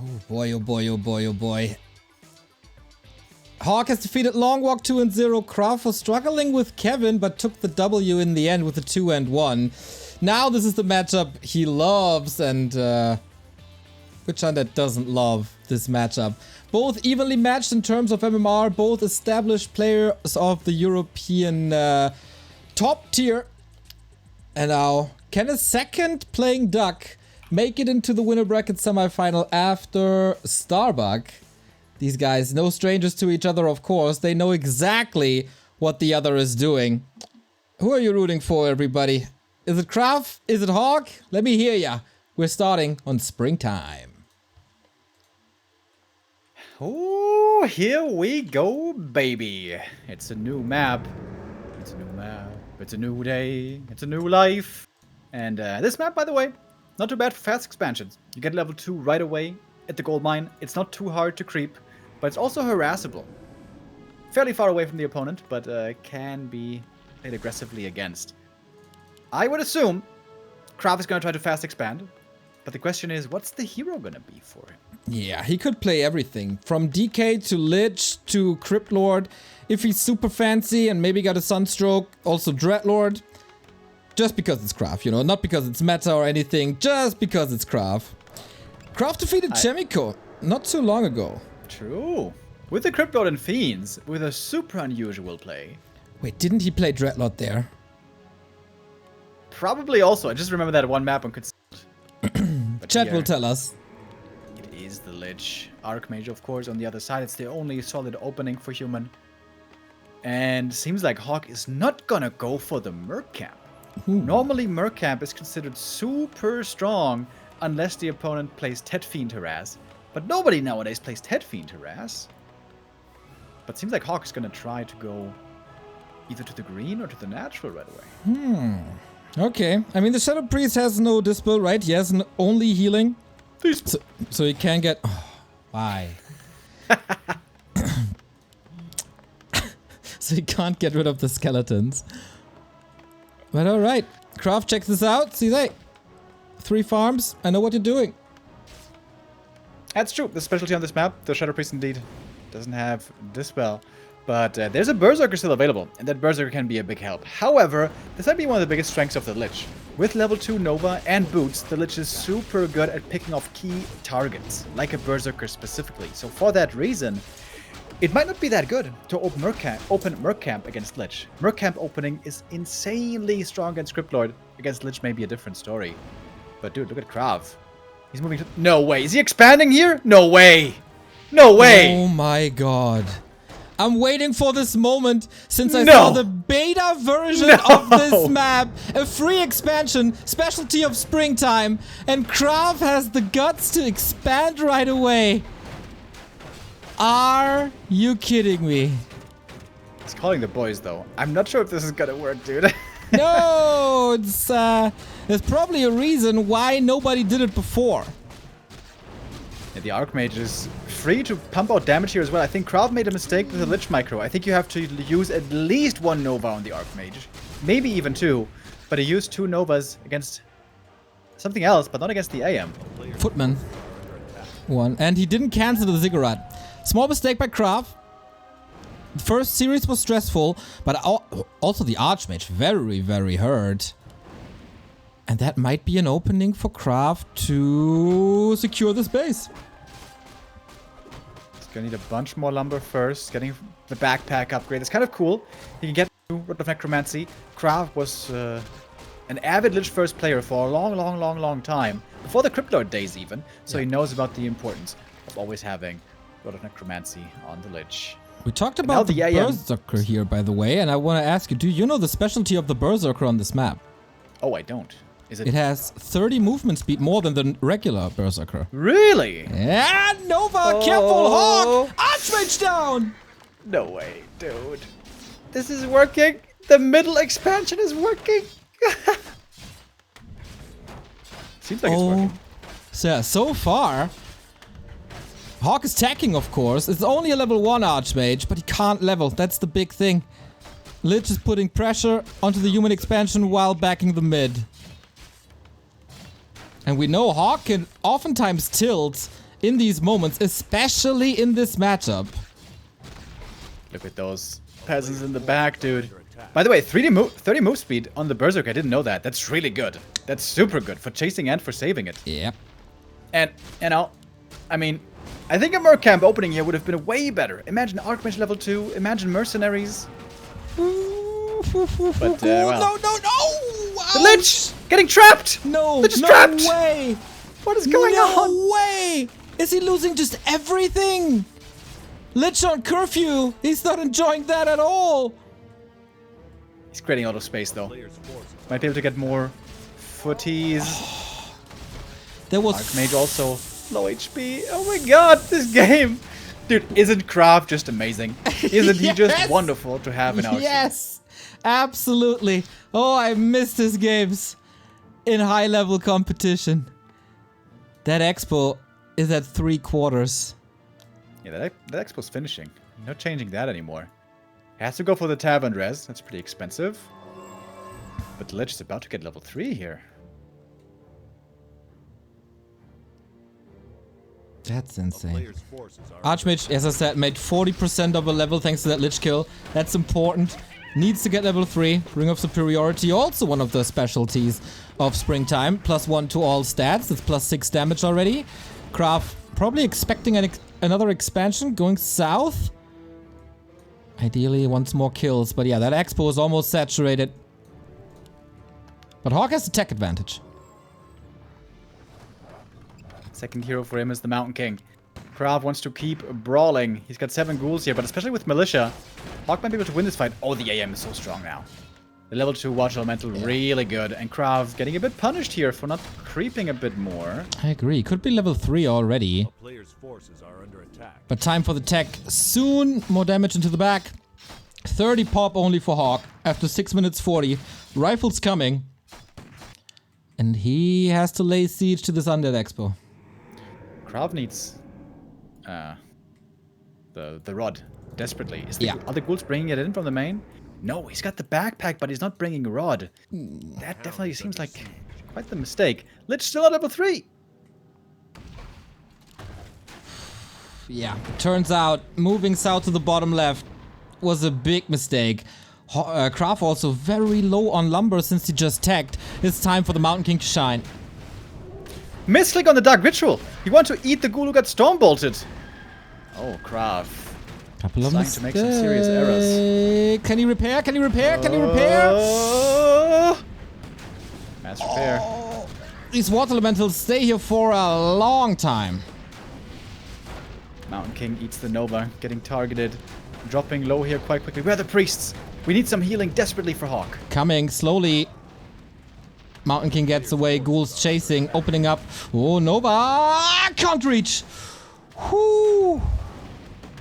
Oh boy, oh boy, oh boy, oh boy. HawK has defeated Longwalk 2-0. KraV was struggling with Kevin, but took the W in the end with a 2-1. Now this is the matchup he loves, and which one that doesn't love this matchup? Both evenly matched in terms of MMR, both established players of the European top tier. And now, can a second playing Duck make it into the winner bracket semifinal after Starbuck? These guys, no strangers to each other, of course. They know exactly what the other is doing. Who are you rooting for, everybody? Is it KraV? Is it HawK? Let me hear ya. We're starting on springtime. Oh, here we go, baby. It's a new map. It's a new map. It's a new day. It's a new life. And this map, by the way, not too bad for fast expansions. You get level 2 right away at the gold mine. It's not too hard to creep, but it's also harassable. Fairly far away from the opponent, but can be played aggressively against. I would assume KraV is going to try to fast expand, but the question is, what's the hero going to be for him? Yeah, he could play everything. From DK to Lich to Crypt Lord. If he's super fancy and maybe got a Sunstroke, also Dreadlord. Just because it's KraV, you know, not because it's meta or anything, just because it's KraV. KraV defeated Chemico not too long ago. True. With the Crypt Lord and Fiends, with a super unusual play. Wait, didn't he play Dreadlord there? Probably also. I just remember that one map on Concealed. Chat will tell us. It is the Lich. Archmage, of course, on the other side. It's the only solid opening for human. And seems like HawK is not gonna go for the Merc Camp. Normally, Merc Camp is considered super strong unless the opponent plays Tet Fiend Harass. But nobody nowadays plays Tet Fiend Harass. But seems like HawK is gonna try to go either to the green or to the natural right away. Okay. I mean, the Shadow Priest has no Dispel, right? He has only healing. So he can get... Oh, why? So he can't get rid of the skeletons. But alright. KraV checks this out. See that? 3 farms. I know what you're doing. That's true. The specialty on this map, the Shadow Priest indeed doesn't have Dispel. But there's a Berserker still available, and that Berserker can be a big help. However, this might be one of the biggest strengths of the Lich. With level 2 Nova and Boots, the Lich is super good at picking off key targets, like a Berserker specifically. So for that reason, it might not be that good to open Merc Camp against Lich. Merc Camp opening is insanely strong against Crypt Lord. Against Lich may be a different story. But dude, look at KraV. He's moving to... No way! Is he expanding here? No way! No way! Oh my god. I'm waiting for this moment since I saw the beta version of this map. A free expansion, specialty of springtime. And KraV has the guts to expand right away. Are you kidding me? He's calling the boys though. I'm not sure if this is gonna work, dude. No, there's probably a reason why nobody did it before. Yeah, the Archmage is free to pump out damage here as well. I think KraV made a mistake with the Lich Micro. I think you have to use at least 1 Nova on the Archmage. Maybe even 2. But he used 2 Novas against something else, but not against the AM. Footman. 1. And he didn't cancel the Ziggurat. Small mistake by KraV. The first series was stressful, but also the Archmage very, very hurt. And that might be an opening for KraV to secure this base. He's gonna need a bunch more lumber first. Getting the backpack upgrade. It's kind of cool. He can get to Rod of Necromancy. KraV was an avid Lich first player for a long time. Before the Crypt Lord days even. So he knows about the importance of always having Rod of Necromancy on the Lich. We talked about the Berserker here, by the way, and I want to ask you, do you know the specialty of the Berserker on this map? Oh, I don't. Is it? It has 30 movement speed more than the regular Berserker. Really? Yeah, Nova, careful, HawK! Archmage down! No way, dude. This is working. The middle expansion is working. Seems like it's working. So far, HawK is tacking, of course. It's only a level 1 Archmage, but he can't level. That's the big thing. Lich is putting pressure onto the human expansion while backing the mid. And we know HawK can oftentimes tilt in these moments, especially in this matchup. Look at those peasants in the back, dude. By the way, 30 move speed on the Berserker. I didn't know that. That's really good. That's super good for chasing and for saving it. Yep. And, you know, I mean, I think a Merc camp opening here would have been way better. Imagine Archmage level 2. Imagine Mercenaries. But, well. No! The Lich! Getting trapped! No, Lich is no trapped! way! What is going on? No way! Is he losing just everything? Lich on curfew! He's not enjoying that at all! He's creating a lot of space, though. Might be able to get more footies. There was... Archmage also low HP. Oh my god, this game! Dude, isn't KraV just amazing? Isn't he just wonderful to have in our team? Yes! Absolutely! Oh, I missed his games in high-level competition. That expo is at 3/4. Yeah, that expo's finishing. No changing that anymore. Has to go for the Tavern Res. That's pretty expensive. But the Lich is about to get level 3 here. That's insane. Archmage, as I said, made 40% of a level thanks to that Lich kill. That's important. Needs to get level 3. Ring of Superiority, also one of the specialties of Springtime. +1 to all stats. It's +6 damage already. KraV probably expecting another expansion going south. Ideally wants more kills, but yeah, that expo is almost saturated. But HawK has the tech advantage. Second hero for him is the Mountain King. KraV wants to keep brawling. He's got 7 ghouls here, but especially with Militia, HawK might be able to win this fight. Oh, the AM is so strong now. The level 2 Watch Elemental, really good. And KraV getting a bit punished here for not creeping a bit more. I agree. Could be level 3 already. But time for the tech. Soon, more damage into the back. 30 pop only for HawK after 6 minutes 40. Rifles coming. And he has to lay siege to this Undead Expo. KraV needs the rod desperately. Are the ghouls bringing it in from the main? No, he's got the backpack, but he's not bringing a rod. That definitely seems like quite the mistake. Lich still at level 3. Yeah, turns out moving south to the bottom left was a big mistake. KraV also very low on lumber since he just tagged. It's time for the Mountain King to shine. Misclick on the Dark Ritual. You want to eat the ghoul who got storm bolted. Oh, KraV. Couple of mistakes. To make some serious errors. Can he repair? Can he repair? Can he repair? Mass repair. These water elementals stay here for a long time. Mountain King eats the Nova, getting targeted. Dropping low here quite quickly. Where are the priests? We need some healing desperately for HawK. Coming slowly. Mountain King gets away. Ghouls chasing, opening up. Oh, Nova! Can't reach! Whoo!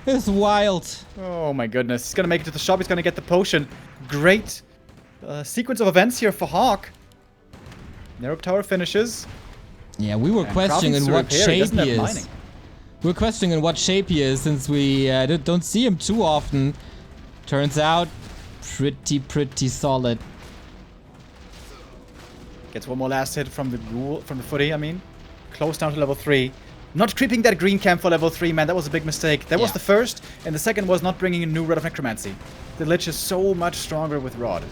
It's wild. Oh my goodness. He's gonna make it to the shop. He's gonna get the potion. Great sequence of events here for HawK. Narrow Tower finishes. Yeah, we were questioning what shape he is. We're questioning what shape he is since we don't see him too often. Turns out, pretty solid. Gets one more last hit from the ghoul, from the footy, I mean. Close down to level 3. Not creeping that green camp for level 3, man. That was a big mistake. That was the first, and the second was not bringing a new Rod of Necromancy. The Lich is so much stronger with Rod.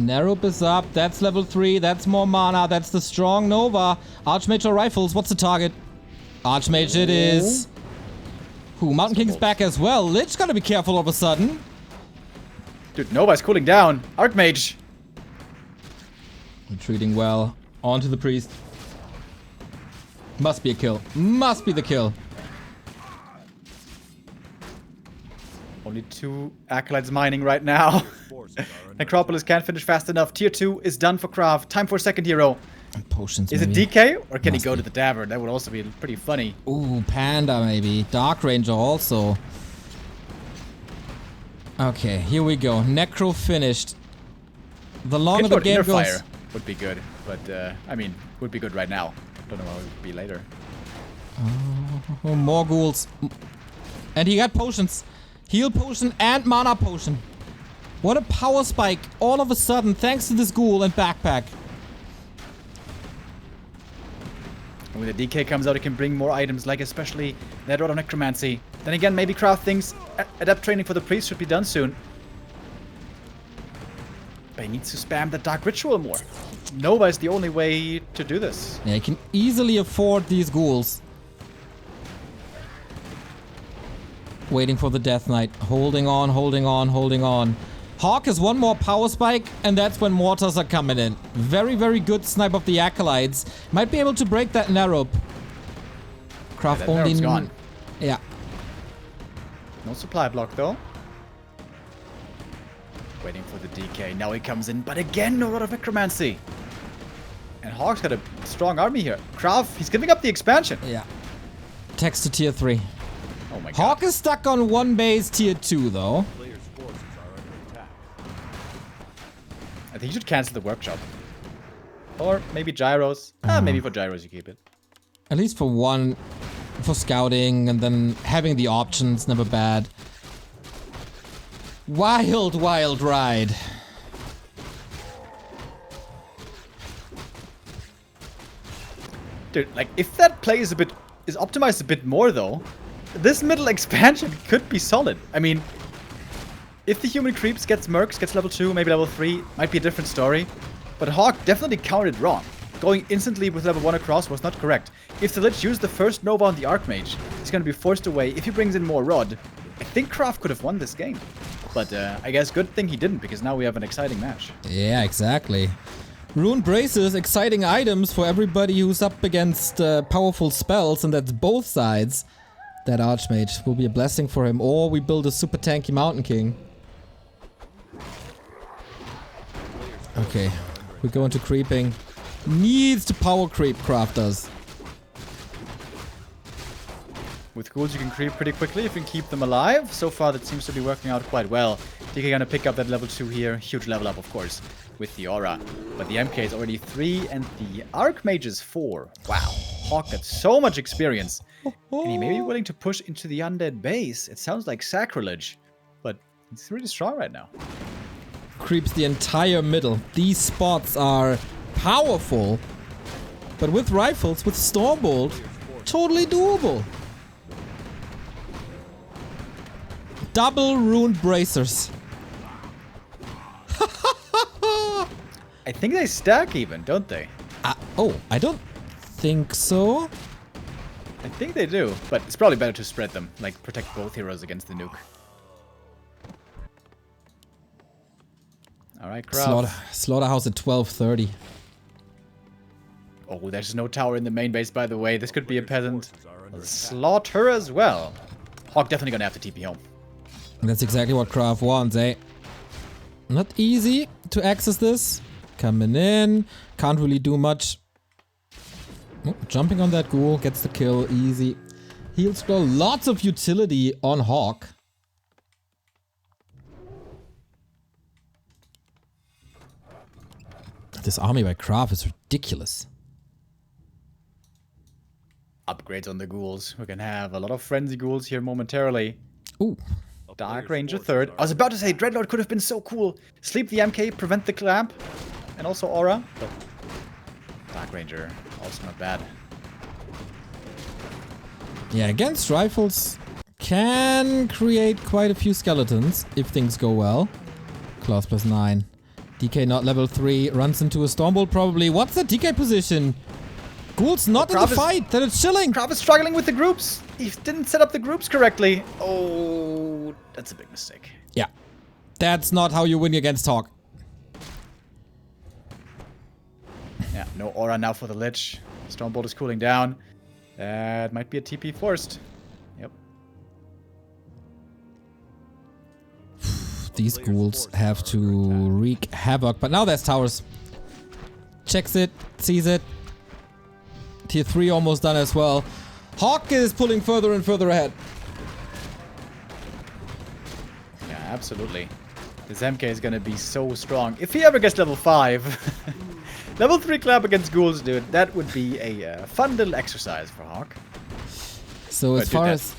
Narup is up. That's level 3. That's more mana. That's the strong Nova. Archmage or Rifles? What's the target? Archmage it is. Ooh, Mountain King's back as well. Lich gotta be careful all of a sudden. Dude, Nova's cooling down. Archmage. Retreating well. On to the priest. Must be a kill. Must be the kill. Only 2 Acolytes mining right now. Necropolis can't finish fast enough. Tier 2 is done for KraV. Time for a second hero. Potions, is maybe. It DK or can he go to the Tavern? That would also be pretty funny. Ooh, Panda maybe. Dark Ranger also. Okay, here we go. Necro finished. The longer the game goes... Fire would be good, but I mean, would be good right now. Don't know how it would be later. Oh, more ghouls. And he got potions. Heal potion and mana potion. What a power spike all of a sudden thanks to this ghoul and backpack. when the DK comes out, it can bring more items, like especially that Rod of Necromancy. Then again, maybe KraV thinks Adept training for the priest should be done soon. But he needs to spam the Dark Ritual more. Nova is the only way to do this. Yeah, he can easily afford these ghouls. Waiting for the Death Knight. Holding on, holding on, holding on. HawK has one more power spike, and that's when mortars are coming in. Very, very good snipe of the Acolytes. Might be able to break that Narrow. KraV that only... Narrow's gone. Yeah. No supply block, though. Waiting for the DK. Now he comes in, but again, no Rod of Necromancy. And HawK's got a strong army here. KraV, he's giving up the expansion. Yeah. Text to tier 3. Oh my god. HawK is stuck on one base tier 2, though. I think you should cancel the workshop. Or maybe gyros. Maybe for gyros you keep it. At least for one. For scouting, and then having the options, never bad. Wild, wild ride. Dude, like, if that play is optimized a bit more, though, this middle expansion could be solid. I mean, if the human creeps gets mercs, gets level 2, maybe level 3, might be a different story. But HawK definitely counted wrong. Going instantly with level 1 across was not correct. If the Lich used the first Nova on the Archmage, he's going to be forced away. If he brings in more Rod, I think KraV could have won this game. But I guess good thing he didn't, because now we have an exciting match. Yeah, exactly. Rune Braces, exciting items for everybody who's up against powerful spells, and that's both sides. That Archmage will be a blessing for him. Or we build a super tanky Mountain King. Okay, we go into creeping. Needs to power creep, KraV does. With ghouls you can creep pretty quickly if you can keep them alive. So far that seems to be working out quite well. DK gonna pick up that level 2 here. Huge level up, of course, with the aura. But the MK is already 3 and the Archmage is 4. Wow, HawK got so much experience. And he may be willing to push into the undead base. It sounds like sacrilege, but it's really strong right now. Creeps the entire middle. These spots are powerful, but with rifles, with Stormbolt, totally doable. Double Rune Bracers. I think they stack even, don't they? Oh, I don't think so. I think they do, but it's probably better to spread them, like protect both heroes against the nuke. Alright, KraV. Slaughterhouse at 12:30. Oh, there's no tower in the main base, by the way. This could be a peasant slaughter as well. HawK definitely gonna have to TP home. That's exactly what KraV wants, eh? Not easy to access this. Coming in. Can't really do much. Oh, jumping on that ghoul. Gets the kill. Easy. Heal scroll. Lots of utility on HawK. This army by KraV is ridiculous. Upgrades on the ghouls. We can have a lot of frenzy ghouls here momentarily. Ooh. Dark Ranger 3rd. I was about to say Dreadlord could have been so cool. Sleep the MK, prevent the clamp, and also aura. But Dark Ranger, also not bad. Yeah, against rifles can create quite a few skeletons if things go well. Claws +9. DK not level 3, runs into a Stormbolt probably. What's the DK position? Ghouls not in the fight, then it's chilling. KraV is struggling with the groups. He didn't set up the groups correctly. Oh, that's a big mistake. Yeah, that's not how you win against HawK. Yeah, no aura now for the Lich. Stormbolt is cooling down. That might be a TP forced. Yep. These ghouls have to wreak havoc, but now there's towers. Checks it, sees it. Tier 3 almost done as well. HawK is pulling further and further ahead. Yeah, absolutely. This MK is gonna be so strong. If he ever gets level 5, level 3 clap against ghouls, dude, that would be a fun little exercise for HawK. So as far as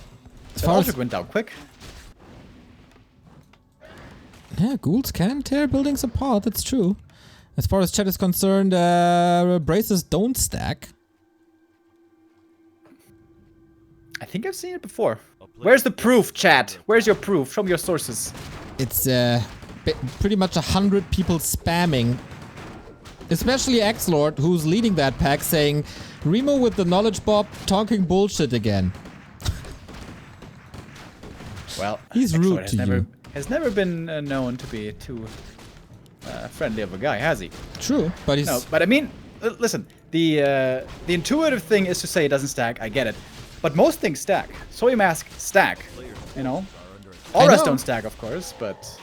went down quick. Yeah, ghouls can tear buildings apart, that's true. As far as chat is concerned, braces don't stack. I think I've seen it before. Where's the proof, chat? Where's your proof? Show me your sources. It's pretty much 100 people spamming. Especially X-Lord, who's leading that pack, saying, Remo with the knowledge bomb talking bullshit again. Well, he's rude to you. Has never been known to be too friendly of a guy, has he? True, but he's... No, but I mean, listen, the intuitive thing is to say it doesn't stack, I get it. But most things stack. Soy Mask stack, you know? Auras don't stack, of course, but...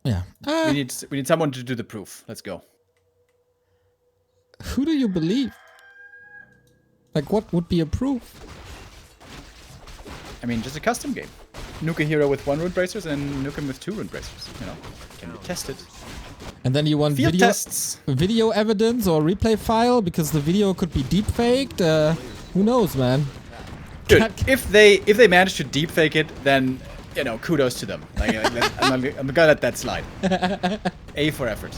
yeah. We need someone to do the proof. Let's go. Who do you believe? Like, what would be a proof? I mean, just a custom game. Nuke a hero with 1 rune bracers and nuke him with 2 rune bracers, you know? Can be tested. And then you want Field tests. Video evidence or replay file because the video could be deepfaked. Who knows, man? Dude, if they manage to deepfake it, then you know, kudos to them. Like, I'm gonna let that slide. A for effort.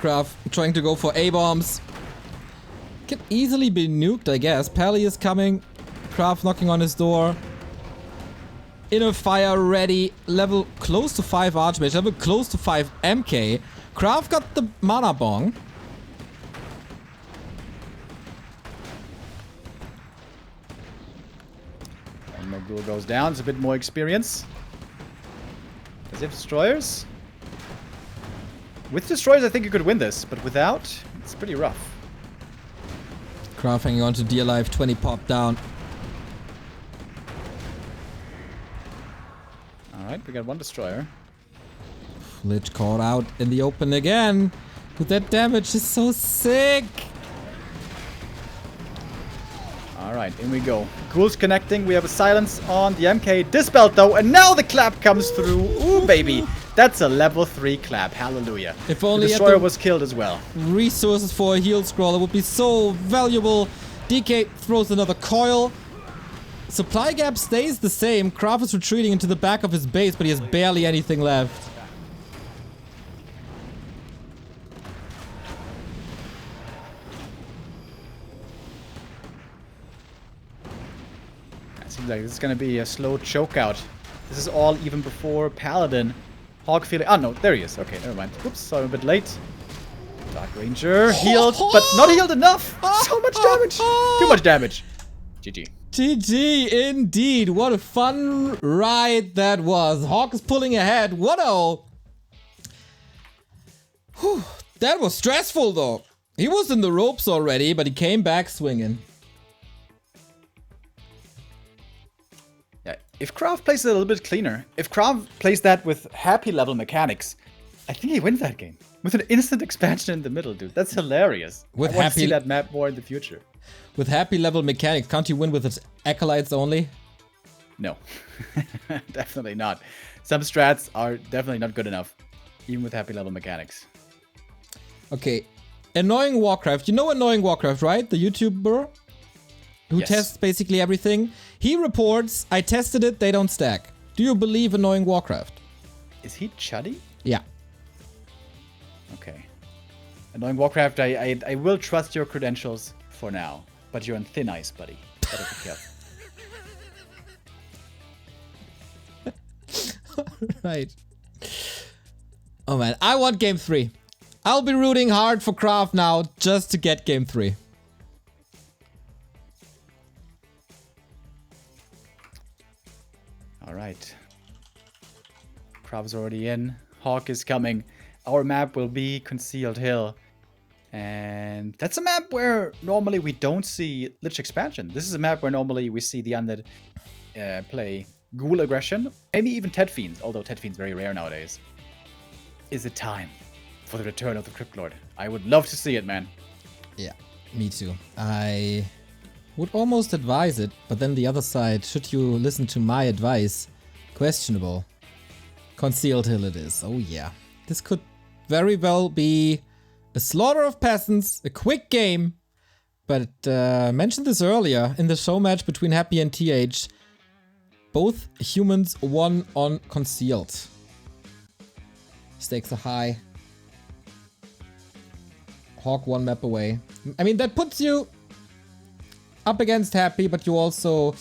KraV trying to go for A bombs. Can easily be nuked, I guess. Pally is coming. KraV knocking on his door. Inner fire ready. Level close to 5 Archmage. Level close to 5 MK. KraV got the mana bong. One more ghoul goes down. It's a bit more experience. Does he have destroyers? With destroyers, I think you could win this, but without, it's pretty rough. KraV hanging on to D alive. 20 pop down. Alright, we got 1 destroyer. Lich caught out in the open again. With that damage is so sick. Alright, in we go. Ghouls connecting. We have a silence on the MK. Dispelled though, and now the clap comes through. Ooh, baby. That's a level 3 clap. Hallelujah. If only the destroyer was killed as well. Resources for a heal scroller would be so valuable. DK throws another coil. Supply gap stays the same. KraV is retreating into the back of his base, but he has barely anything left. It seems like this is gonna be a slow choke out. This is all even before Paladin. HawK feeling. Oh no, there he is. Okay, never mind. Oops, sorry, I'm a bit late. Dark Ranger healed, but not healed enough. So much damage. Too much damage. GG. GG indeed. What a fun ride that was. HawK is pulling ahead. 1-0. Whew. That was stressful though. He was in the ropes already, but he came back swinging. Yeah, if KraV plays it a little bit cleaner, if KraV plays that with happy level mechanics, I think he wins that game. With an instant expansion in the middle, dude. That's hilarious. With I want to see that map more in the future. With happy level mechanics, can't you win with its acolytes only? No. Definitely not. Some strats are definitely not good enough. Even with happy level mechanics. Okay. Annoying Warcraft. You know Annoying Warcraft, right? The YouTuber who tests basically everything. He reports, I tested it, they don't stack. Do you believe Annoying Warcraft? Is he chuddy? Yeah. Okay. Annoying Warcraft, I will trust your credentials for now. But you're on thin ice, buddy. Better be careful. Right. Oh man, I want game 3. I'll be rooting hard for KraV now just to get game 3. Alright. KraV's already in. HawK is coming. Our map will be Concealed Hill. And that's a map where normally we don't see Lich expansion. This is a map where normally we see the Undead play Ghoul aggression. Maybe even Ted Fiends, although Ted Fiends very rare nowadays. Is it time for the return of the Crypt Lord? I would love to see it, man. Yeah, me too. I would almost advise it, but then the other side, should you listen to my advice, questionable. Concealed Hill it is. Oh yeah. This could very well be a slaughter of peasants, a quick game, but mentioned this earlier in the show match between Happy and TH. Both humans won on Concealed. Stakes are high. HawK one map away. I mean, that puts you up against Happy, but you also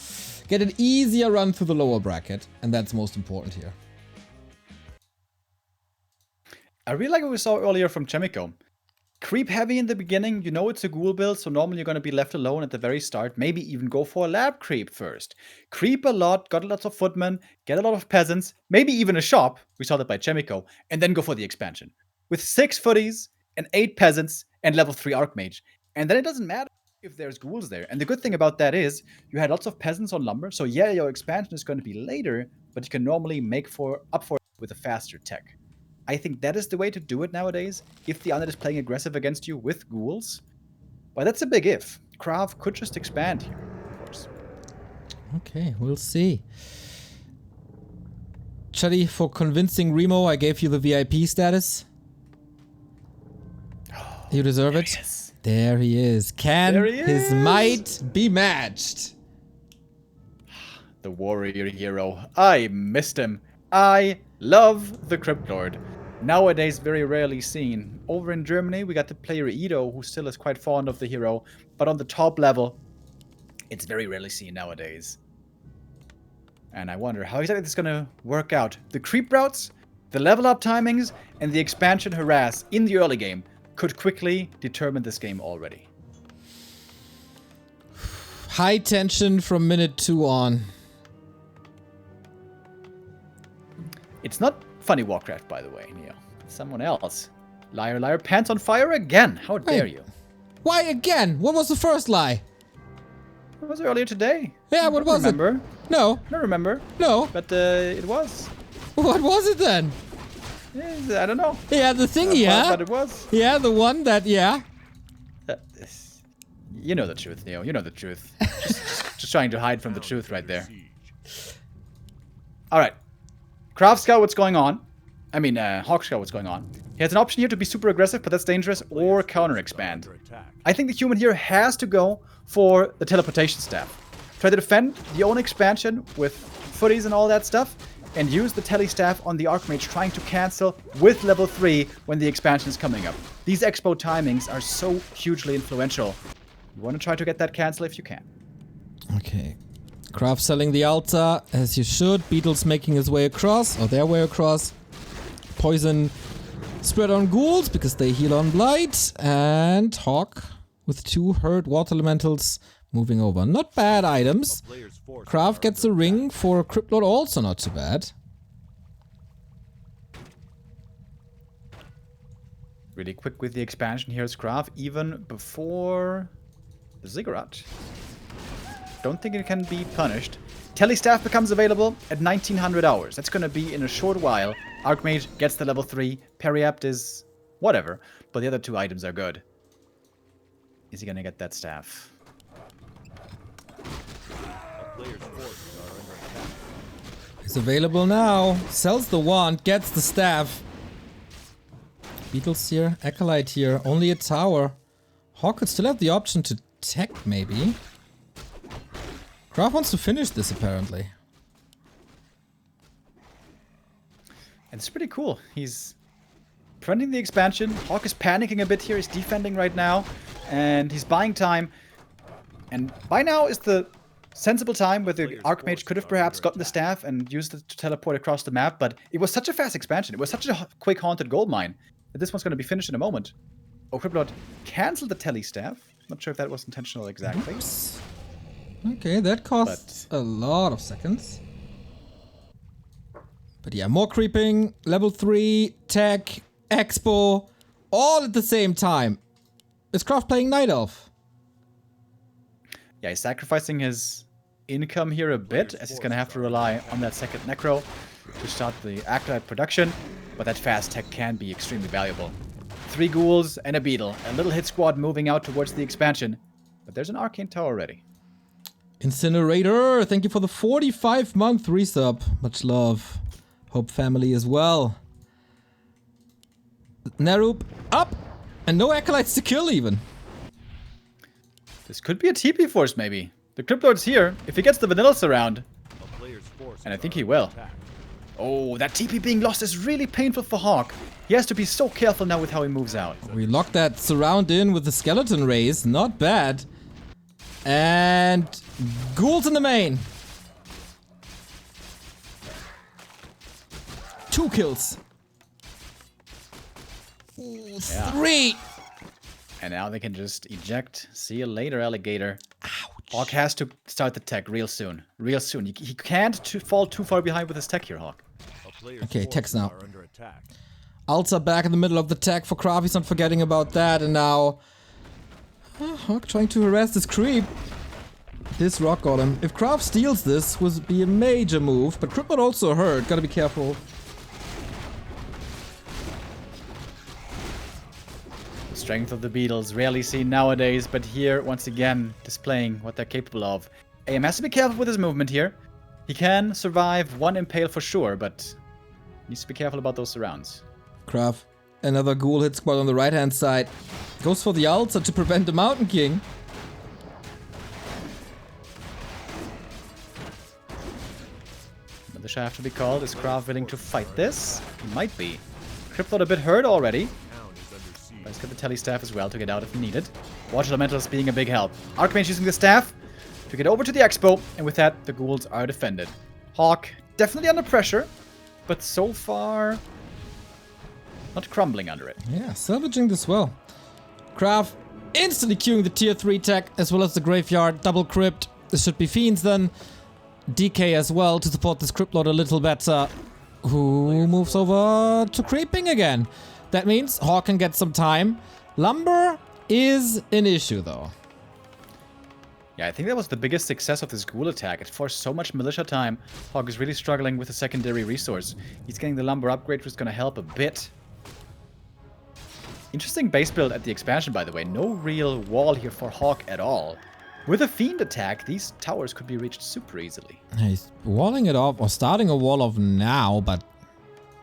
get an easier run through the lower bracket. And that's most important here. I really like what we saw earlier from Chemico. Creep heavy in the beginning, you know it's a ghoul build, so normally you're going to be left alone at the very start. Maybe even go for a lab creep first. Creep a lot, got lots of footmen, get a lot of peasants, maybe even a shop, we saw that by Chemico, and then go for the expansion. With 6 footies and 8 peasants and level 3 Archmage. And then it doesn't matter if there's ghouls there. And the good thing about that is, you had lots of peasants on lumber, so yeah, your expansion is going to be later, but you can normally make up for it with a faster tech. I think that is the way to do it nowadays, if the undead is playing aggressive against you with ghouls. But that's a big if. KraV could just expand here, of course. Okay, we'll see. Chuddy, for convincing Remo, I gave you the VIP status. You deserve it. There he is. Can his might be matched? The warrior hero. I missed him. I love the Crypt Lord. Nowadays, very rarely seen. Over in Germany, we got the player Ido, who still is quite fond of the hero. But on the top level, it's very rarely seen nowadays. And I wonder how exactly this is going to work out. The creep routes, the level up timings, and the expansion harass in the early game could quickly determine this game already. High tension from minute 2 on. It's not funny Warcraft, by the way, Neo. It's someone else. Liar, liar, pants on fire again. How dare you? Why again? What was the first lie? It was earlier today. Yeah, what was it? No. I don't remember. No. But it was. What was it then? I don't know. Yeah, the thing, yeah. But it was. Yeah, the one that, yeah. You know the truth, Neo. You know the truth. just trying to hide from the truth right there. All right. KraV scout what's going on. I mean, HawK scout what's going on. He has an option here to be super aggressive, but that's dangerous, or counter expand. I think the human here has to go for the teleportation staff. Try to defend the own expansion with footies and all that stuff, and use the tele staff on the Archmage, trying to cancel with level 3 when the expansion is coming up. These expo timings are so hugely influential. You want to try to get that cancel if you can. Okay. KraV selling the altar, as you should. Beetle's making his way across, or their way across. Poison spread on ghouls, because they heal on blight. And HawK with 2 hurt water elementals moving over. Not bad items. KraV gets a ring for a Crypt Lord, also not too bad. Really quick with the expansion here is KraV, even before the ziggurat. Don't think it can be punished. Telestaff becomes available at 1900 hours. That's going to be in a short while. Archmage gets the level 3. Periapt is whatever, but the other 2 items are good. Is he going to get that staff? It's available now. Sells the wand, gets the staff. Beetle's here, Acolyte here, only a tower. HawK could still have the option to tech, maybe. KraV wants to finish this, apparently. And it's pretty cool. He's preventing the expansion. HawK is panicking a bit here. He's defending right now. And he's buying time. And by now is the sensible time where the Archmage could have perhaps gotten the staff and used it to teleport across the map. But it was such a fast expansion. It was such a quick haunted gold mine that this one's going to be finished in a moment. Oh, Crypt Lord canceled the tele staff. Not sure if that was intentional exactly. Oops. Okay, that costs a lot of seconds. But yeah, more creeping, level 3, tech, expo, all at the same time. Is KraV playing Night Elf? Yeah, he's sacrificing his income here a bit, as he's going to have to rely on that second Necro to start the Acolyte production. But that fast tech can be extremely valuable. 3 ghouls and a beetle. A little hit squad moving out towards the expansion. But there's an Arcane Tower ready. Incinerator, thank you for the 45-month resub. Much love. Hope family as well. Narup up! And no Acolytes to kill even. This could be a TP force maybe. The Crypt Lord's here. If he gets the Vanillas around. And I think he will. Oh, that TP being lost is really painful for HawK. He has to be so careful now with how he moves out. We locked that surround in with the skeleton raise. Not bad. And ghouls in the main. 2 kills. Ooh, 3. And now they can just eject. See you later, alligator. Ouch. HawK has to start the tech real soon. Real soon. He can't fall too far behind with his tech here, HawK. Okay, tech's now. Ults are back in the middle of the tech for KraV. He's not forgetting about that. And now HawK trying to harass this creep. This rock golem. If KraV steals this, would be a major move. But Crippled also hurt. Gotta be careful. The strength of the Beetles, rarely seen nowadays, but here, once again, displaying what they're capable of. AM has to be careful with his movement here. He can survive one impale for sure, but needs to be careful about those surrounds. KraV. Another ghoul hit squad on the right-hand side. Goes for the ulcer to prevent the Mountain King. Another shot have to be called. Is KraV willing to fight this? He might be. Cryptod a bit hurt already. But he's got the tele staff as well to get out if needed. Watch Elementals being a big help. Archmage using the staff to get over to the Expo, and with that, the ghouls are defended. HawK definitely under pressure, but so far not crumbling under it. Yeah, salvaging this well. KraV instantly queuing the tier 3 tech as well as the graveyard, double crypt. This should be Fiends then. DK as well to support this crypt lord a little better. Who moves over to creeping again. That means HawK can get some time. Lumber is an issue though. Yeah, I think that was the biggest success of this ghoul attack. It forced so much militia time. HawK is really struggling with a secondary resource. He's getting the lumber upgrade, which is going to help a bit. Interesting base build at the expansion, by the way. No real wall here for HawK at all. With a Fiend attack, these towers could be reached super easily. He's walling it off, or starting a wall off now, but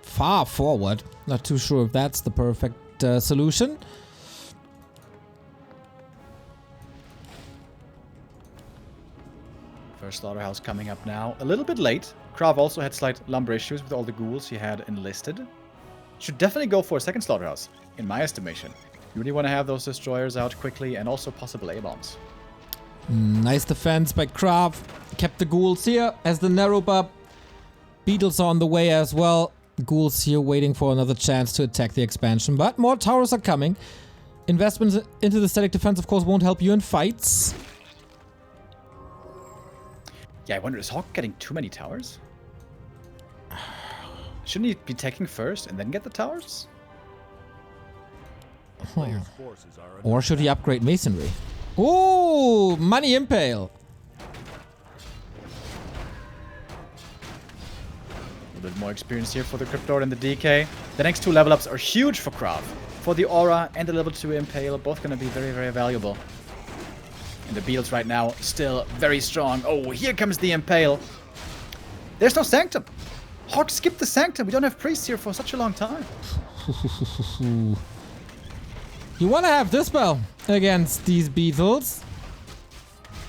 far forward. Not too sure if that's the perfect solution. First slaughterhouse coming up now. A little bit late. KraV also had slight lumber issues with all the ghouls he had enlisted. Should definitely go for a second slaughterhouse, in my estimation. You really want to have those destroyers out quickly and also possible A-bombs. Nice defense by KraV. Kept the ghouls here as the narrow bub. Beetles are on the way as well. Ghouls here waiting for another chance to attack the expansion, but more towers are coming. Investments into the static defense, of course, won't help you in fights. Yeah, I wonder, is HawK getting too many towers? Shouldn't he be taking first and then get the towers? Or should he upgrade masonry? Ooh, money impale. A little bit more experience here for the Cryptord and the DK. The next 2 level ups are huge for KraV. For the Aura and the level 2 impale, both going to be very, very valuable. And the Beetles right now still very strong. Oh, here comes the impale. There's no Sanctum. HawK skipped the Sanctum. We don't have priests here for such a long time. You want to have Dispel against these Beetles.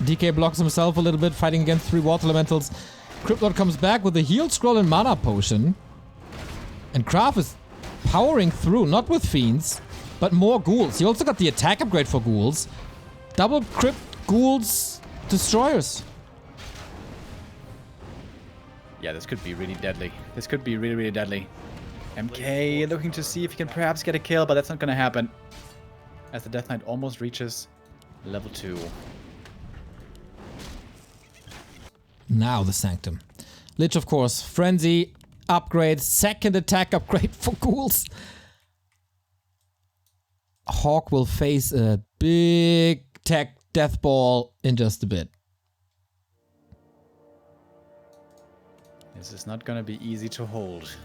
DK blocks himself a little bit, fighting against 3 Water Elementals. Cryptlord comes back with a heal scroll and mana potion. And KraV is powering through, not with Fiends, but more ghouls. He also got the attack upgrade for ghouls. Double crypt, ghouls, destroyers. Yeah, this could be really deadly. This could be really, really deadly. MK looking to see if he can perhaps get a kill, but that's not going to happen. As the Death Knight almost reaches level 2. Now the Sanctum. Lich, of course. Frenzy upgrade. Second attack upgrade for ghouls. HawK will face a big tech death ball in just a bit. This is not going to be easy to hold.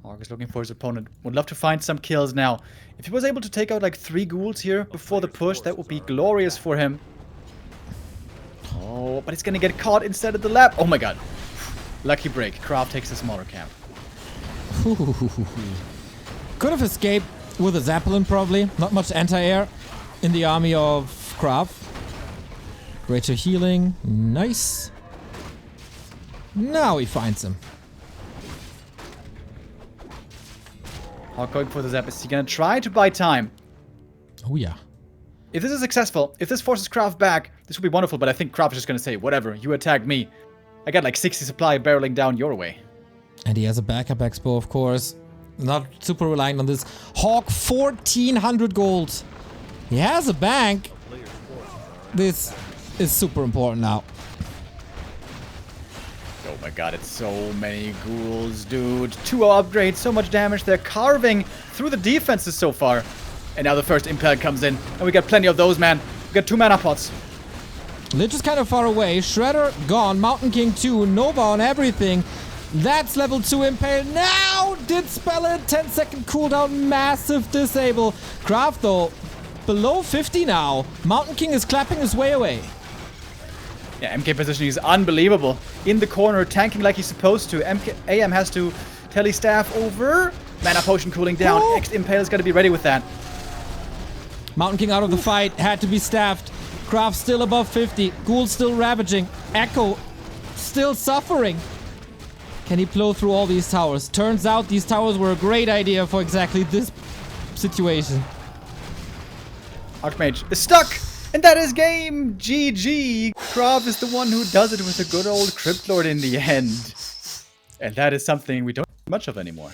HawK is looking for his opponent. Would love to find some kills now. If he was able to take out like 3 ghouls here before the push, that would be glorious for him. Oh, but he's going to get caught instead of the lab. Oh my god. Lucky break. KraV takes the smaller camp. Could have escaped with a Zeppelin probably. Not much anti-air in the army of KraV. Greater healing. Nice. Now he finds him. HawK going for the zap. Is he gonna try to buy time? Oh yeah. If this is successful, if this forces KraV back, this would be wonderful, but I think KraV is just gonna say, whatever, you attack me. I got like 60 supply barreling down your way. And he has a backup expo, of course. Not super reliant on this. HawK, 1400 gold. He has a bank. This is super important now. Oh my god, it's so many ghouls, dude. 2 upgrades, so much damage. They're carving through the defenses so far. And now the first Impel comes in. And we got plenty of those, man. We got 2 mana pots. Lich is kind of far away. Shredder gone. Mountain King 2. Nova on everything. That's level 2 Impale. Now did spell it. 10-second cooldown. Massive disable. KraV, though, below 50 now. Mountain King is clapping his way away. Yeah, MK positioning is unbelievable. In the corner, tanking like he's supposed to. AM has to tele staff over. Mana potion cooling down. Oh. Next Impale is going to be ready with that. Mountain King out of the fight. Had to be staffed. KraV still above 50. Ghoul still ravaging. Echo still suffering. Can he blow through all these towers? Turns out these towers were a great idea for exactly this situation. Archmage is stuck! And that is game! GG! KraV is the one who does it with a good old Crypt Lord in the end. And that is something we don't have much of anymore.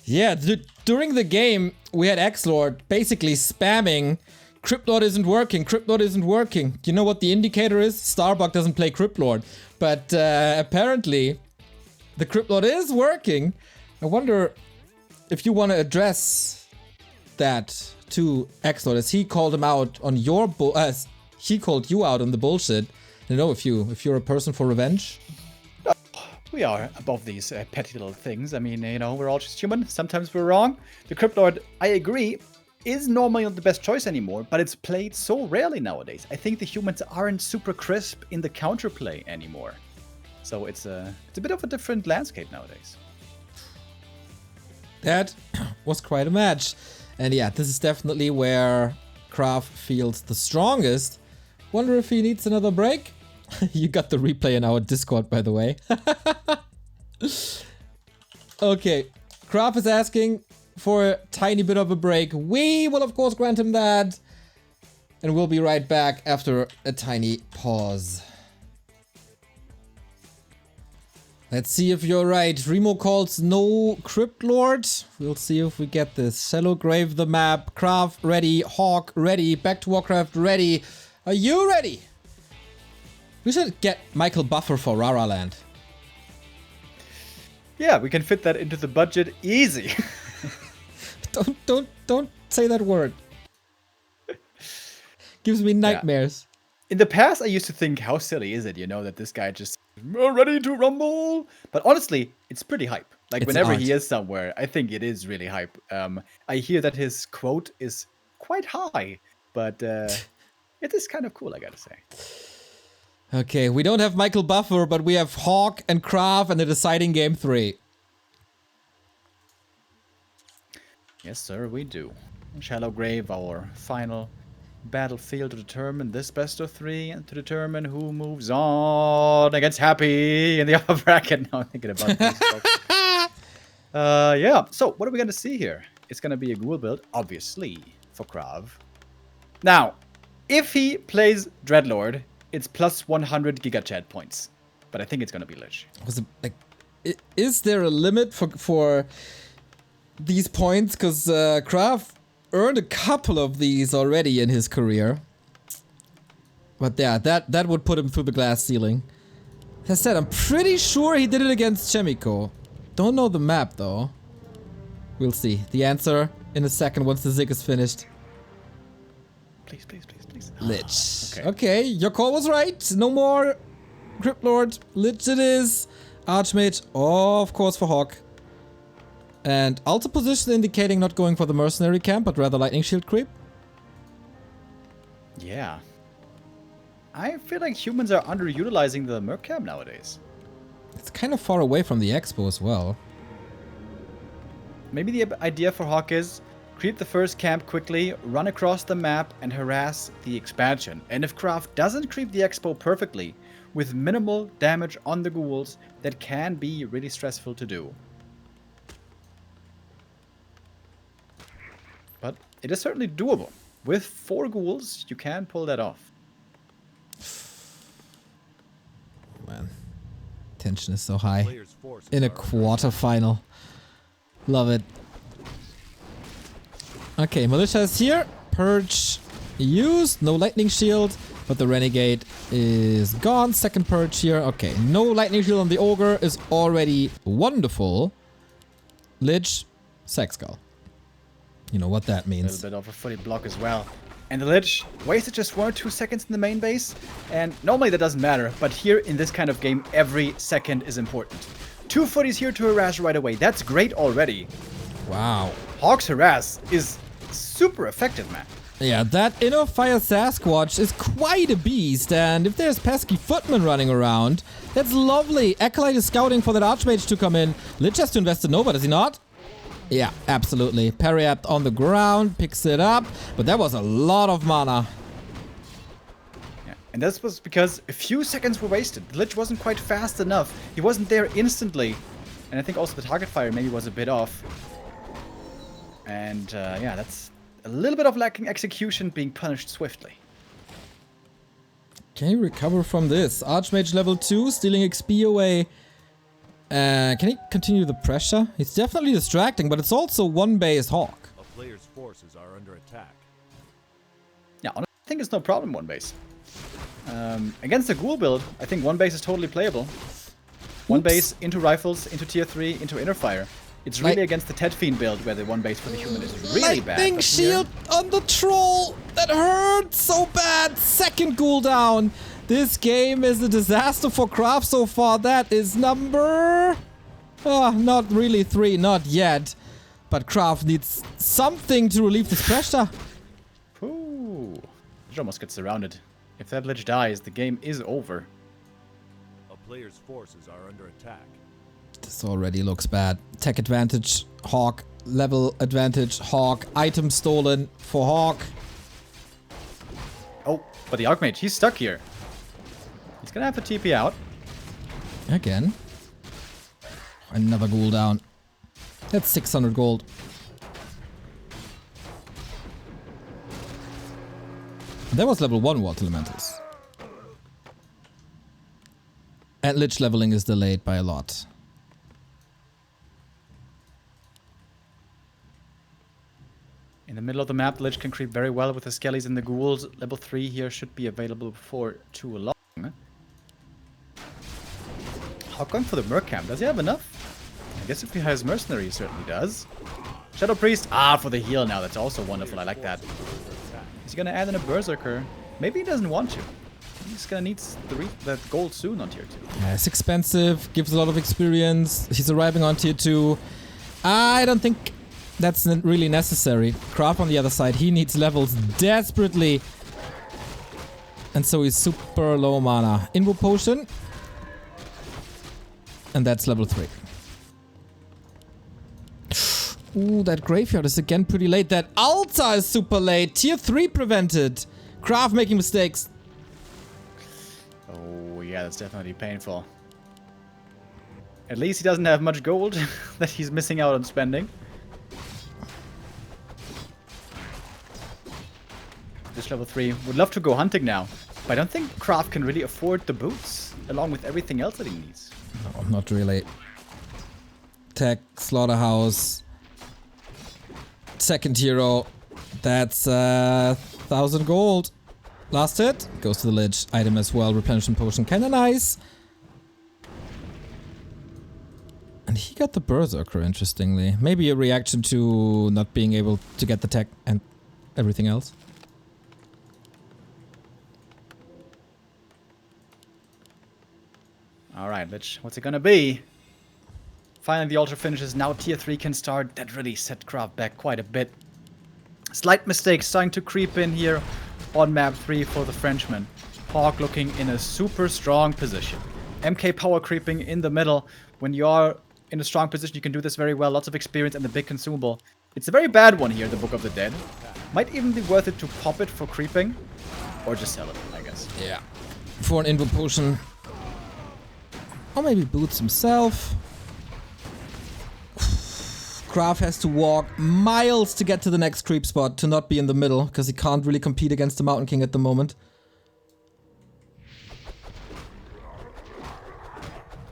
Yeah, during the game, we had X-Lord basically spamming Crypt Lord isn't working, Crypt Lord isn't working. You know what the indicator is? Starbuck doesn't play Crypt Lord. But apparently, the Crypt Lord is working. I wonder if you want to address that to X-Lord, as he called him out on your as he called you out on the bullshit. You know, if you're a person for revenge. We are above these petty little things. I mean, you know, we're all just human. Sometimes we're wrong. The Crypt Lord, I agree, is normally not the best choice anymore, but it's played so rarely nowadays. I think the humans aren't super crisp in the counterplay anymore. So it's a bit of a different landscape nowadays. That was quite a match. And yeah, this is definitely where KraV feels the strongest. Wonder if he needs another break? You got the replay in our Discord, by the way. Okay, KraV is asking for a tiny bit of a break. We will, of course, grant him that. And we'll be right back after a tiny pause. Let's see if you're right. Remo calls no Crypt Lord. We'll see if we get this. Shallow Grave the map. KraV ready. HawK ready. Back to Warcraft ready. Are you ready? We should get Michael Buffer for Rara Land. Yeah, we can fit that into the budget easy. Don't say that word. Gives me nightmares. In the past, I used to think, how silly is it, you know, that this guy just ready to rumble? But honestly, it's pretty hype. Like, whenever he is somewhere, I think it is really hype. I hear that his quote is quite high, but it is kind of cool, I gotta say. Okay, we don't have Michael Buffer, but we have HawK and KraV and the deciding game 3. Yes, sir, we do. Shallow Grave, our final battlefield to determine this best of 3 and to determine who moves on against Happy in the upper bracket. Now I'm thinking about this, folks. Yeah, so what are we going to see here? It's going to be a ghoul build, obviously, for KraV. Now, if he plays Dreadlord, it's plus 100 GigaChat points. But I think it's going to be Lich. Is there a limit for these points? Because KraV earned a couple of these already in his career. But yeah, that would put him through the glass ceiling. As I said, I'm pretty sure he did it against Chemico. Don't know the map, though. We'll see. The answer in a second once the Zig is finished. Please, please, please, please. Lich. Okay, your call was right. No more Crypt Lord. Lich it is. Archmage, of course, for HawK. And altar position indicating not going for the mercenary camp, but rather lightning shield creep. Yeah. I feel like humans are underutilizing the merc camp nowadays. It's kind of far away from the expo as well. Maybe the idea for HawK is creep the first camp quickly, run across the map, and harass the expansion. And if KraV doesn't creep the expo perfectly, with minimal damage on the ghouls that can be really stressful to do. But it is certainly doable. With 4 ghouls, you can pull that off. Man, tension is so high in a quarterfinal. Love it. Okay, Militia is here. Purge used. No lightning shield, but the Renegade is gone. Second purge here. Okay, no lightning shield on the Ogre is already wonderful. Lich, Sack Skull. You know what that A means. little bit of a fully block as well. And the Lich wasted just 1 or 2 seconds in the main base. And normally that doesn't matter, but here in this kind of game, every second is important. 2 footies here to harass right away. That's great already. Wow. HawK's harass is super effective, man. Yeah, that Inner Fire Sasquatch is quite a beast, and if there's pesky footmen running around, that's lovely. Acolyte is scouting for that Archmage to come in. Lich has to invest in Nova, does he not? Yeah, absolutely. Periapt on the ground, picks it up, but that was a lot of mana. Yeah. And this was because a few seconds were wasted. The Lich wasn't quite fast enough. He wasn't there instantly. And I think also the target fire maybe was a bit off. And yeah, that's a little bit of lacking execution being punished swiftly. Can he recover from this? Archmage level 2, stealing XP away. Can he continue the pressure? He's definitely distracting, but it's also one-based HawK. A player's forces are under attack. Yeah, honestly, I think it's no problem one base. Against the ghoul build, I think one base is totally playable. One base into rifles, into tier 3, into inner fire. It's really against the Ted Fiend build where the one base for the human is really bad. Lightning shield on the troll! That hurts so bad! Second ghoul down! This game is a disaster for KraV so far. That is number... not really 3, not yet. But KraV needs something to relieve this pressure. Ooh. Lich almost gets surrounded. If that Lich dies, the game is over. A player's forces are under attack. This already looks bad. Tech advantage, HawK. Level advantage, HawK. Item stolen for HawK. Oh, but the Archmage, he's stuck here. He's gonna have to TP out. Again. Another ghoul down. That's 600 gold. That was level 1 Water Elementals. And Lich leveling is delayed by a lot. In the middle of the map, the Lich can creep very well with the Skellies and the Ghouls. Level 3 here should be available before too long. HawK going for the Merc Camp. Does he have enough? I guess if he has Mercenary, he certainly does. Shadow Priest. Ah, for the heal now. That's also wonderful. I like that. Is he going to add in a Berserker? Maybe he doesn't want to. He's going to need the gold soon on tier 2. Yeah, it's expensive, gives a lot of experience. He's arriving on tier 2. I don't think that's really necessary. KraV on the other side, he needs levels desperately. And so he's super low mana. Invo Potion. And that's level 3. Ooh, that Graveyard is again pretty late. That Altar is super late. Tier 3 prevented. KraV making mistakes. Oh, yeah, that's definitely painful. At least he doesn't have much gold that he's missing out on spending. This level 3 would love to go hunting now, but I don't think KraV can really afford the boots along with everything else that he needs. No, not really. Tech, Slaughterhouse, second hero. That's 1,000 gold. Last hit goes to the Lich. Item as well. Replenishment potion, kinda nice. And he got the Berserker, interestingly. Maybe a reaction to not being able to get the tech and everything else. Alright, Lich, what's it gonna be? Finally, the altar finishes. Now tier 3 can start. That really set KraV back quite a bit. Slight mistake starting to creep in here on map 3 for the Frenchman. HawK looking in a super strong position. MK power creeping in the middle. When you are in a strong position, you can do this very well. Lots of experience and the big consumable. It's a very bad one here, the Book of the Dead. Might even be worth it to pop it for creeping. Or just sell it, I guess. Yeah. For an Invo Potion, Or maybe boots himself. KraV has to walk miles to get to the next creep spot to not be in the middle, because he can't really compete against the Mountain King at the moment.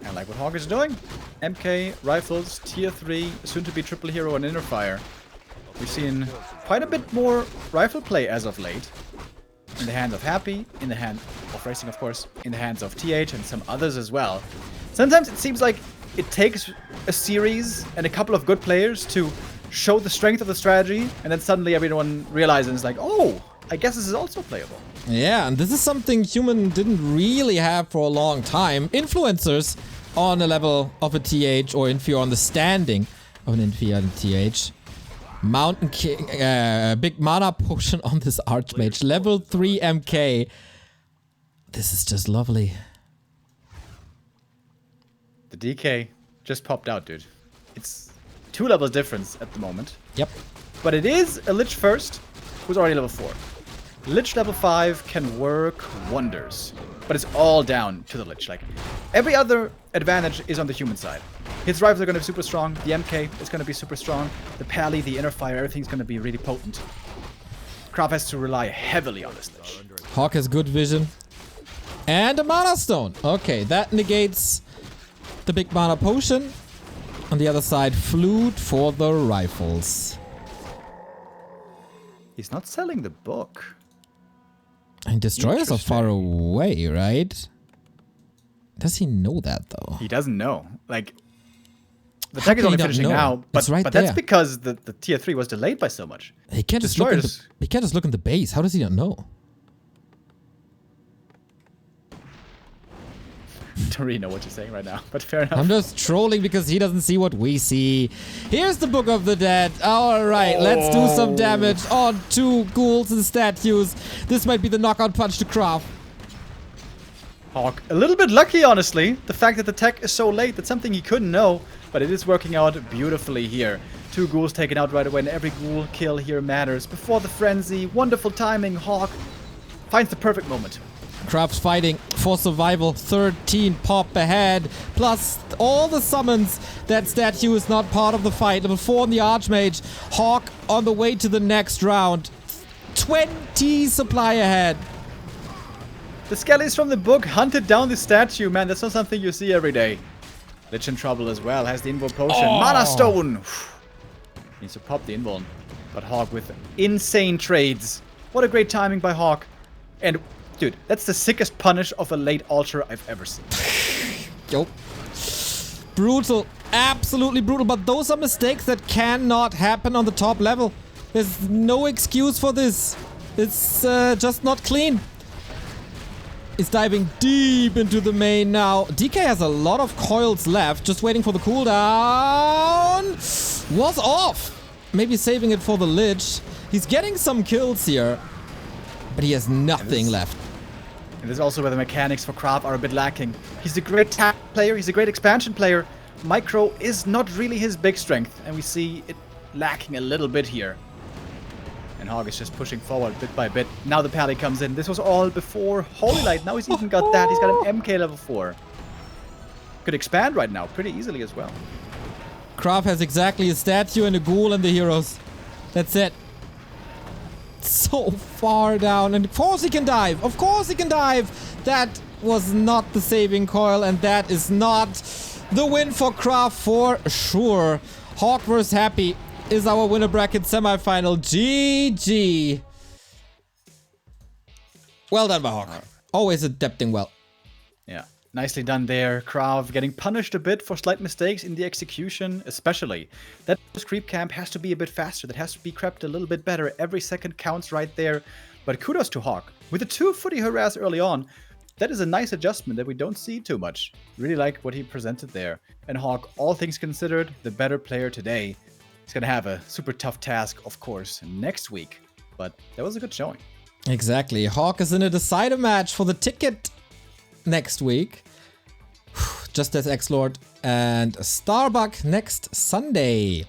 I like what HawK is doing. MK, rifles, tier 3, soon to be triple hero and inner fire. We've seen quite a bit more rifle play as of late. In the hands of Happy, in the hand of Racing of course, in the hands of TH and some others as well. Sometimes it seems like it takes a series and a couple of good players to show the strength of the strategy, and then suddenly everyone realizes like, oh, I guess this is also playable. Yeah, and this is something Human didn't really have for a long time. Influencers on a level of a TH, or inferior on the standing of an inferior TH. Mountain King, big mana potion on this Archmage. Level 3 MK. This is just lovely. The DK just popped out, dude. It's 2 levels difference at the moment. Yep. But it is a Lich first, who's already level 4. Lich level 5 can work wonders. But it's all down to the Lich. Like, every other advantage is on the human side. His rifles are going to be super strong. The MK is going to be super strong. The Pally, the inner fire, everything's going to be really potent. KraV has to rely heavily on this Lich. HawK has good vision. And a mana stone. Okay, that negates the big mana potion. On the other side, flute for the rifles. He's not selling the book. And destroyers are far away, right? Does he know that though? He doesn't know. Like, the How tech is can only he not finishing know? now, It's right but that's there. because the tier 3 was delayed by so much. He can't just look in the, Destroyers. he can't just look in the base. How does he not know? Don't really know what you're saying right now, but fair enough. I'm just trolling because he doesn't see what we see. Here's the Book of the Dead. Alright, let's do some damage on 2 ghouls and statues. This might be the knockout punch to KraV. HawK, a little bit lucky, honestly. The fact that the tech is so late, that's something he couldn't know, but it is working out beautifully here. 2 ghouls taken out right away, and every ghoul kill here matters. Before the frenzy, wonderful timing, HawK finds the perfect moment. KraV's fighting for survival. 13 pop ahead. Plus all the summons. That statue is not part of the fight. Level 4 on the Archmage. HawK on the way to the next round. 20 supply ahead. The skellies from the book hunted down the statue, man. That's not something you see every day. Lich in trouble as well. Has the invul potion. Mana stone. Needs to pop the invul. But HawK with insane trades. What a great timing by HawK. And dude, that's the sickest punish of a late altar I've ever seen. Yo. Brutal. Absolutely brutal. But those are mistakes that cannot happen on the top level. There's no excuse for this. It's just not clean. It's diving deep into the main now. DK has a lot of coils left. Just waiting for the cooldown. Was off. Maybe saving it for the Lich. He's getting some kills here. But he has nothing left. And this is also where the mechanics for KraV are a bit lacking. He's a great tap player, he's a great expansion player. Micro is not really his big strength, and we see it lacking a little bit here. And HawK is just pushing forward bit by bit. Now the Pally comes in. This was all before Holy Light. Now he's even got that. He's got an MK level 4. Could expand right now pretty easily as well. KraV has exactly a statue and a ghoul and the heroes. That's it. So far down, and of course he can dive. Of course he can dive. That was not the saving coil, and that is not the win for KraV for sure. HawK vs Happy is our winner bracket semifinal. GG. Well done by HawK. Always adapting well. Yeah, nicely done there. KraV getting punished a bit for slight mistakes in the execution, especially. That creep camp has to be a bit faster. That has to be crept a little bit better. Every second counts right there. But kudos to HawK. With the 2 footy harass early on, that is a nice adjustment that we don't see too much. Really like what he presented there. And HawK, all things considered, the better player today. He's going to have a super tough task, of course, next week. But that was a good showing. Exactly. HawK is in a decider match for the ticket next week. Just as X-Lord and Starbuck next Sunday.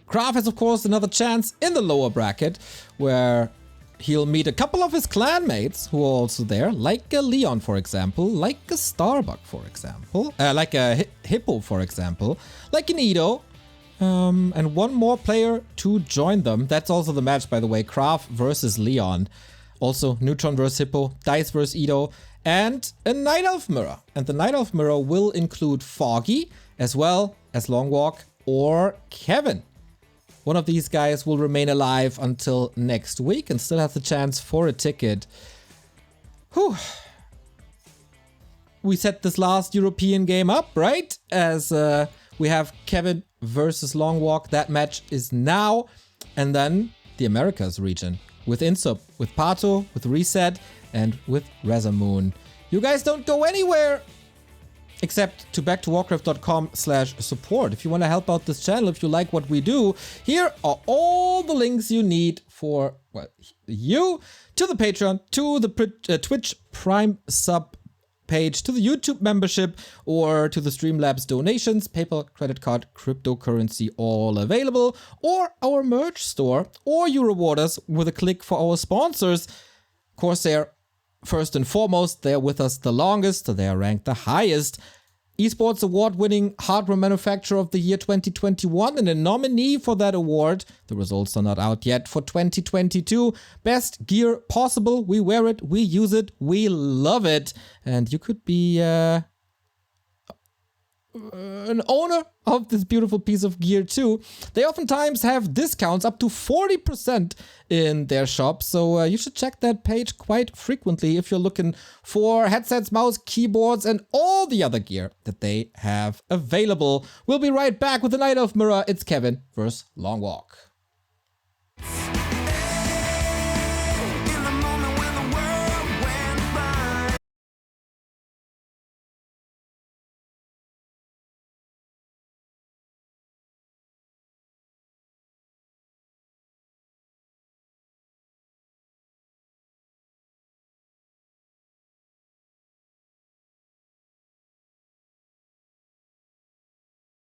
KraV has, of course, another chance in the lower bracket, where he'll meet a couple of his clanmates who are also there, like a Leon, for example, like a Starbuck, for example, like a Hippo, for example, like an Edo, and one more player to join them. That's also the match, by the way, KraV versus Leon. Also, Neutron versus Hippo, Dice versus Edo, and a Night Elf mirror. And the Night Elf mirror will include Foggy, as well as Longwalk or Kevin. One of these guys will remain alive until next week and still have the chance for a ticket. Whew. We set this last European game up, right? As we have Kevin versus Longwalk. That match is now. And then the Americas region with Insub, with Pato, with Reset, and with Rezamoon. You guys don't go anywhere except to backtowarcraft.com/support. If you want to help out this channel, if you like what we do, here are all the links you need for, well, you, to the Patreon, to the Twitch Prime sub page, to the YouTube membership, or to the Streamlabs donations, PayPal, credit card, cryptocurrency, all available, or our merch store, or you reward us with a click for our sponsors. CORSAIR, first and foremost, they're with us the longest, they are ranked the highest. Esports award-winning hardware manufacturer of the year 2021 and a nominee for that award. The results are not out yet for 2022. Best gear possible. We wear it, we use it, we love it. And you could be an owner of this beautiful piece of gear too. They oftentimes have discounts up to 40% in their shop, so you should check that page quite frequently if you're looking for headsets, mouse, keyboards, and all the other gear that they have available. We'll be right back with the Night Elf mirror. It's Kevin versus Longwalk.